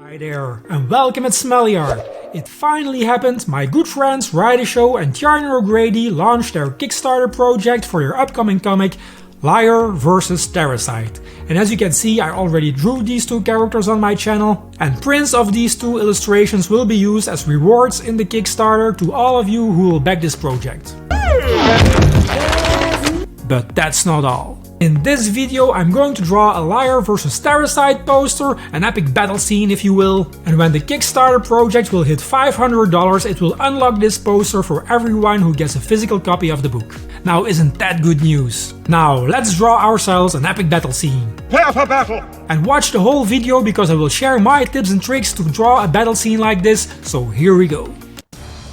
Hi there, and welcome at Smully Art. It finally happened, my good friends Rydescho and Tiarnan O'Grady launched their Kickstarter project for their upcoming comic Liar vs. Terrasite. And as you can see, I already drew these two characters on my channel, and prints of these two illustrations will be used as rewards in the Kickstarter to all of you who will back this project. But that's not all. In this video I'm going to draw a Liar vs. Terrasite poster, an epic battle scene if you will, and when the Kickstarter project will hit $500 it will unlock this poster for everyone who gets a physical copy of the book. Now isn't that good news? Now let's draw ourselves an epic battle scene. Prepare for battle! And watch the whole video because I will share my tips and tricks to draw a battle scene like this, so here we go.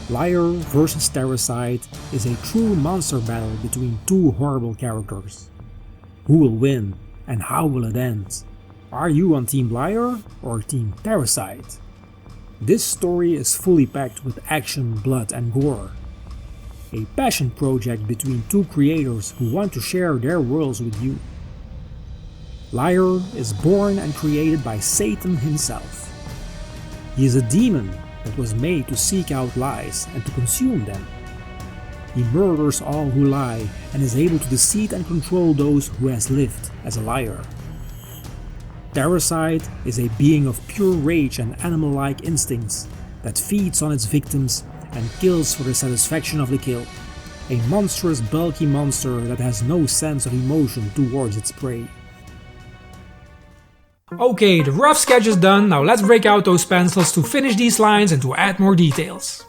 Liar vs. Terrasite is a true monster battle between two horrible characters. Who will win, and how will it end? Are you on Team Liar or Team Terrasite? This story is fully packed with action, blood and gore. A passion project between two creators who want to share their worlds with you. Liar is born and created by Satan himself. He is a demon that was made to seek out lies and to consume them. He murders all who lie and is able to deceive and control those who has lived as a liar. Terrasite is a being of pure rage and animal-like instincts that feeds on its victims and kills for the satisfaction of the kill. A monstrous bulky monster that has no sense of emotion towards its prey. Okay, the rough sketch is done, now let's break out those pencils to finish these lines and to add more details.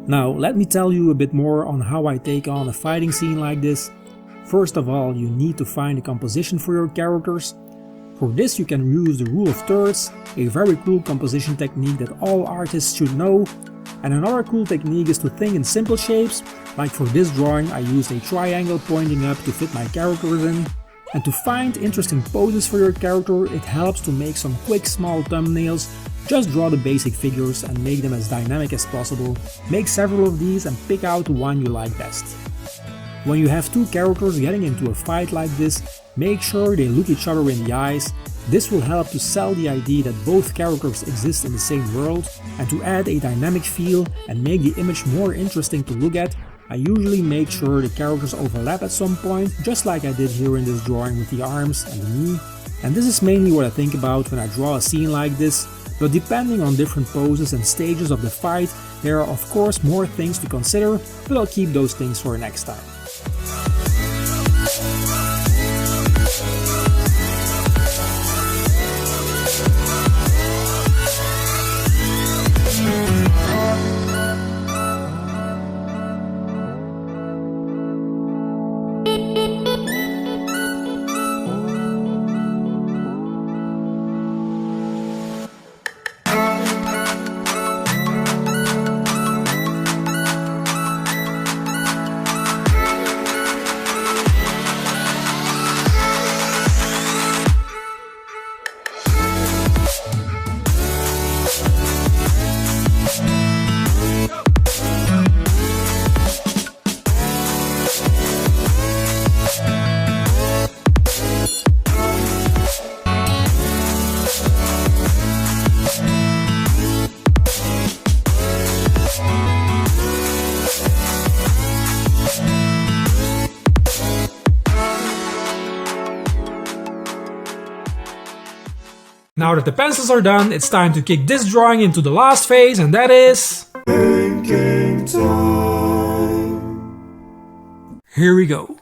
Now let me tell you a bit more on how I take on a fighting scene like this. First of all, you need to find a composition for your characters. For this you can use the rule of thirds, a very cool composition technique that all artists should know. And another cool technique is to think in simple shapes, like for this drawing I used a triangle pointing up to fit my characters in. And to find interesting poses for your character, it helps to make some quick small thumbnails. Just draw the basic figures and make them as dynamic as possible. Make several of these and pick out the one you like best. When you have two characters getting into a fight like this, make sure they look each other in the eyes. This will help to sell the idea that both characters exist in the same world, and to add a dynamic feel and make the image more interesting to look at, I usually make sure the characters overlap at some point, just like I did here in this drawing with the arms and the knee. And this is mainly what I think about when I draw a scene like this. But depending on different poses and stages of the fight, there are of course more things to consider, but I'll keep those things for next time. Now that the pencils are done, it's time to kick this drawing into the last phase, and that is... Inking time! Here we go.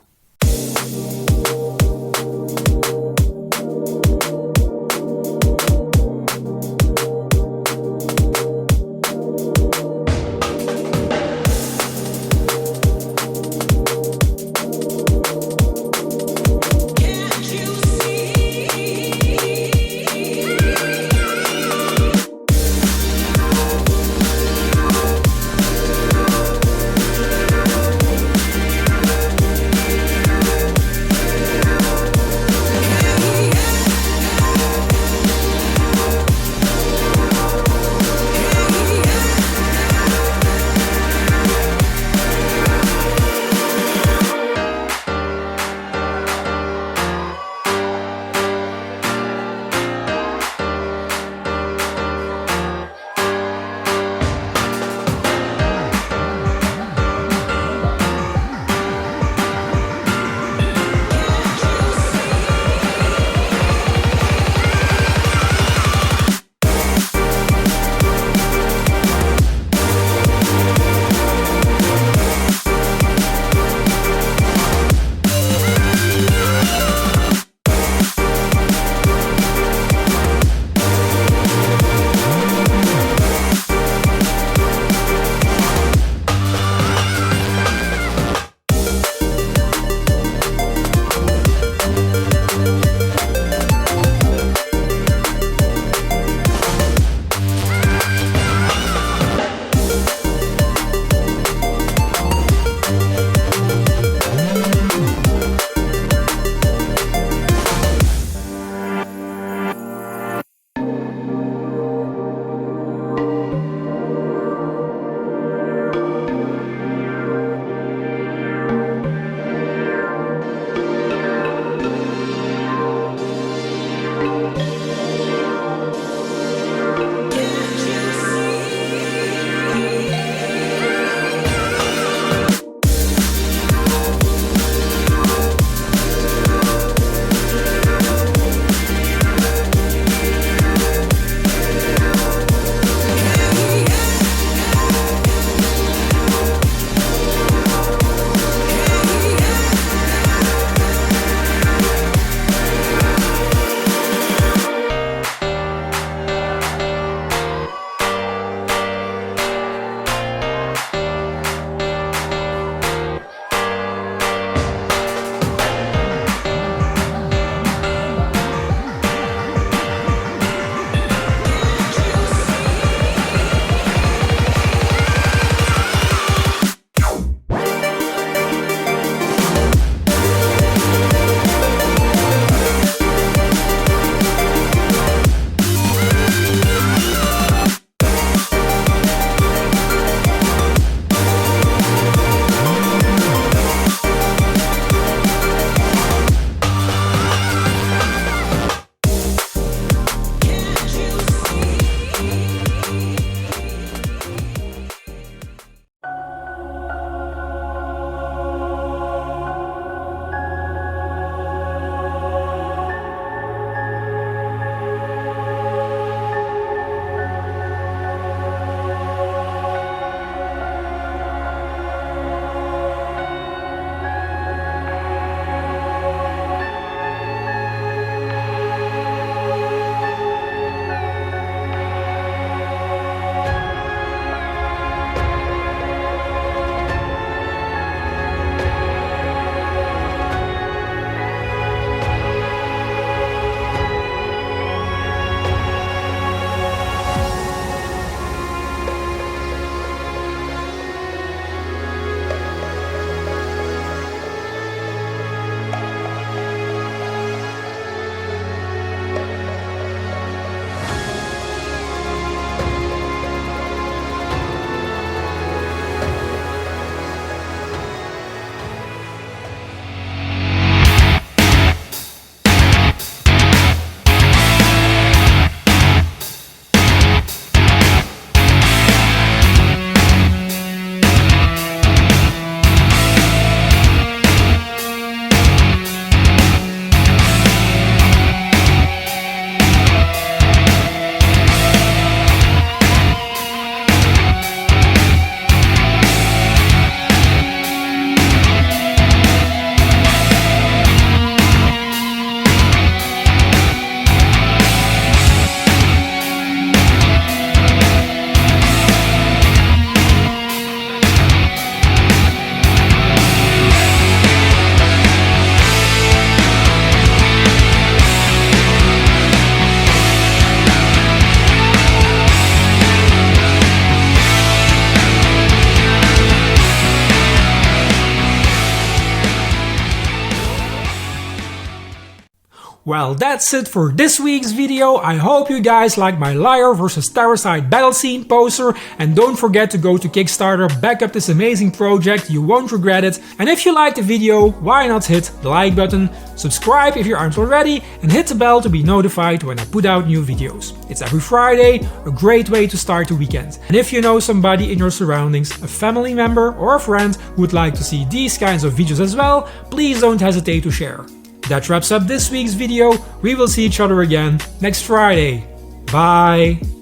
Well, that's it for this week's video. I hope you guys liked my Liar vs Terrasite battle scene poster, and don't forget to go to Kickstarter, back up this amazing project, you won't regret it. And if you liked the video, why not hit the like button, subscribe if you aren't already, and hit the bell to be notified when I put out new videos. It's every Friday, a great way to start the weekend. And if you know somebody in your surroundings, a family member or a friend who would like to see these kinds of videos as well, please don't hesitate to share. That wraps up this week's video. We will see each other again next Friday. Bye!